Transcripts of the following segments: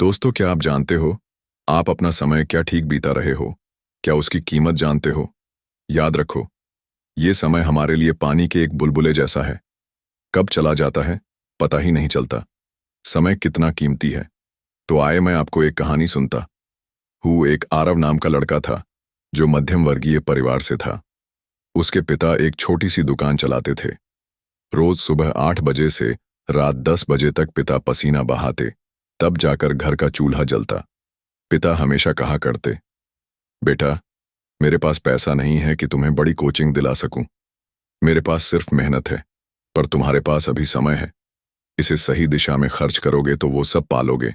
दोस्तों, क्या आप जानते हो आप अपना समय क्या ठीक बीता रहे हो? क्या उसकी कीमत जानते हो? याद रखो, ये समय हमारे लिए पानी के एक बुलबुले जैसा है। कब चला जाता है पता ही नहीं चलता। समय कितना कीमती है। तो आए मैं आपको एक कहानी सुनता हूँ। एक आरव नाम का लड़का था जो मध्यम वर्गीय परिवार से था। उसके पिता एक छोटी सी दुकान चलाते थे। रोज सुबह 8 बजे से रात 10 बजे तक पिता पसीना बहाते, तब जाकर घर का चूल्हा जलता। पिता हमेशा कहा करते, बेटा, मेरे पास पैसा नहीं है कि तुम्हें बड़ी कोचिंग दिला सकूं। मेरे पास सिर्फ मेहनत है, पर तुम्हारे पास अभी समय है। इसे सही दिशा में खर्च करोगे तो वो सब पालोगे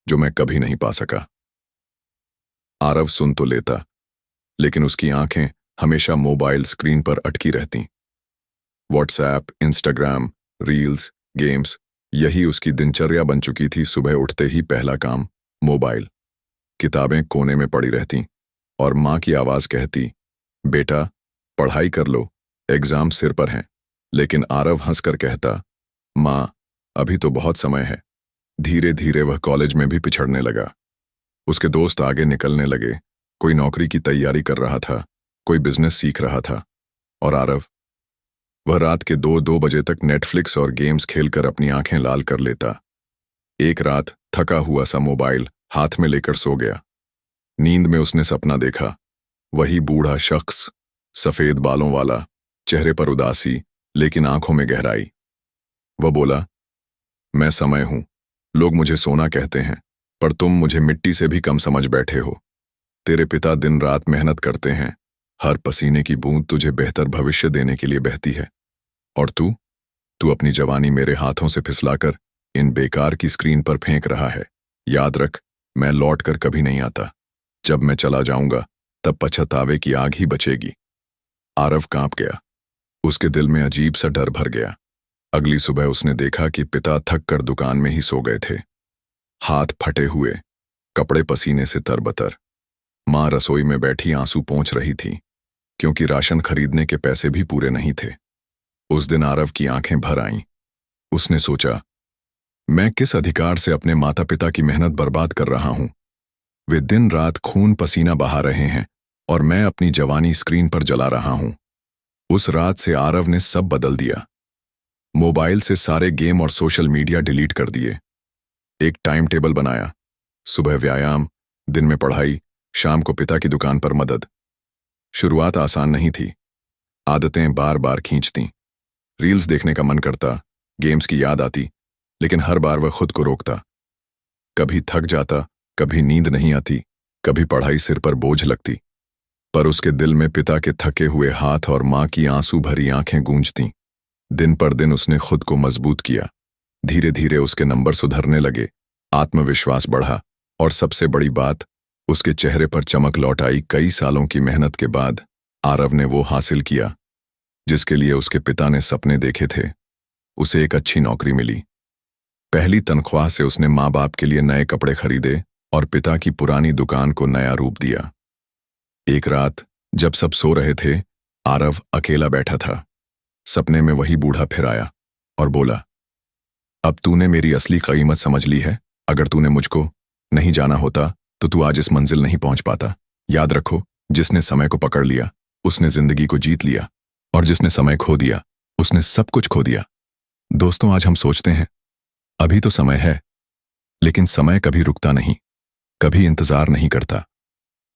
जो मैं कभी नहीं पा सका। आरव सुन तो लेता, लेकिन उसकी आंखें हमेशा मोबाइल स्क्रीन पर अटकी रहतीं। व्हाट्सएप, इंस्टाग्राम, रील्स, गेम्स, यही उसकी दिनचर्या बन चुकी थी। सुबह उठते ही पहला काम मोबाइल। किताबें कोने में पड़ी रहतीं और माँ की आवाज कहती, बेटा, पढ़ाई कर लो, एग्जाम सिर पर हैं। लेकिन आरव हंसकर कहता, माँ, अभी तो बहुत समय है। धीरे धीरे वह कॉलेज में भी पिछड़ने लगा। उसके दोस्त आगे निकलने लगे। कोई नौकरी की तैयारी कर रहा था, कोई बिजनेस सीख रहा था, और आरव, वह रात के 2-2 बजे तक नेटफ्लिक्स और गेम्स खेलकर अपनी आंखें लाल कर लेता। एक रात थका हुआ सा मोबाइल हाथ में लेकर सो गया। नींद में उसने सपना देखा। वही बूढ़ा शख्स, सफेद बालों वाला, चेहरे पर उदासी लेकिन आंखों में गहराई। वह बोला, मैं समय हूं। लोग मुझे सोना कहते हैं, पर तुम मुझे मिट्टी से भी कम समझ बैठे हो। तेरे पिता दिन रात मेहनत करते हैं। हर पसीने की बूंद तुझे बेहतर भविष्य देने के लिए बहती है। और तू अपनी जवानी मेरे हाथों से फिसलाकर इन बेकार की स्क्रीन पर फेंक रहा है। याद रख, मैं लौट कर कभी नहीं आता। जब मैं चला जाऊंगा तब पछतावे की आग ही बचेगी। आरव कांप गया। उसके दिल में अजीब सा डर भर गया। अगली सुबह उसने देखा कि पिता थक कर दुकान में ही सो गए थे, हाथ फटे हुए, कपड़े पसीने से तरबतर। माँ रसोई में बैठी आंसू पोंछ रही थी, क्योंकि राशन खरीदने के पैसे भी पूरे नहीं थे। उस दिन आरव की आंखें भर आईं। उसने सोचा, मैं किस अधिकार से अपने माता पिता की मेहनत बर्बाद कर रहा हूं? वे दिन रात खून पसीना बहा रहे हैं और मैं अपनी जवानी स्क्रीन पर जला रहा हूं। उस रात से आरव ने सब बदल दिया। मोबाइल से सारे गेम और सोशल मीडिया डिलीट कर दिए। एक टाइम टेबल बनाया। सुबह व्यायाम, दिन में पढ़ाई, शाम को पिता की दुकान पर मदद। शुरुआत आसान नहीं थी। आदतें बार बार खींचती। रील्स देखने का मन करता, गेम्स की याद आती, लेकिन हर बार वह खुद को रोकता। कभी थक जाता, कभी नींद नहीं आती, कभी पढ़ाई सिर पर बोझ लगती। पर उसके दिल में पिता के थके हुए हाथ और माँ की आंसू भरी आंखें गूंजतीं। दिन पर दिन उसने खुद को मजबूत किया। धीरे धीरे उसके नंबर सुधरने लगे, आत्मविश्वास बढ़ा, और सबसे बड़ी बात, उसके चेहरे पर चमक लौट आई। कई सालों की मेहनत के बाद आरव ने वो हासिल किया जिसके लिए उसके पिता ने सपने देखे थे। उसे एक अच्छी नौकरी मिली। पहली तनख्वाह से उसने माँ बाप के लिए नए कपड़े खरीदे और पिता की पुरानी दुकान को नया रूप दिया। एक रात जब सब सो रहे थे, आरव अकेला बैठा था। सपने में वही बूढ़ा फिर आया और बोला, अब तूने मेरी असली कीमत समझ ली है। अगर तूने मुझको नहीं जाना होता तो तू आज इस मंजिल नहीं पहुंच पाता। याद रखो, जिसने समय को पकड़ लिया उसने जिंदगी को जीत लिया, और जिसने समय खो दिया उसने सब कुछ खो दिया। दोस्तों, आज हम सोचते हैं अभी तो समय है, लेकिन समय कभी रुकता नहीं, कभी इंतजार नहीं करता।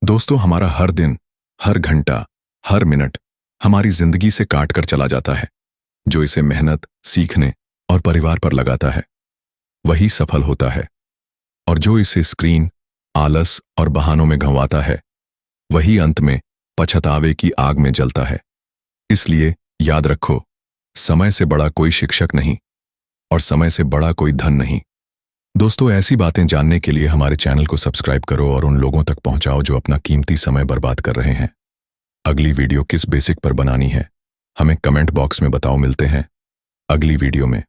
दोस्तों, हमारा हर दिन, हर घंटा, हर मिनट हमारी जिंदगी से काट कर चला जाता है। जो इसे मेहनत, सीखने और परिवार पर लगाता है वही सफल होता है, और जो इसे स्क्रीन, आलस और बहानों में गंवाता है वही अंत में पछतावे की आग में जलता है। इसलिए याद रखो, समय से बड़ा कोई शिक्षक नहीं और समय से बड़ा कोई धन नहीं। दोस्तों, ऐसी बातें जानने के लिए हमारे चैनल को सब्सक्राइब करो और उन लोगों तक पहुंचाओ जो अपना कीमती समय बर्बाद कर रहे हैं। अगली वीडियो किस बेसिक पर बनानी है हमें कमेंट बॉक्स में बताओ। मिलते हैं अगली वीडियो में।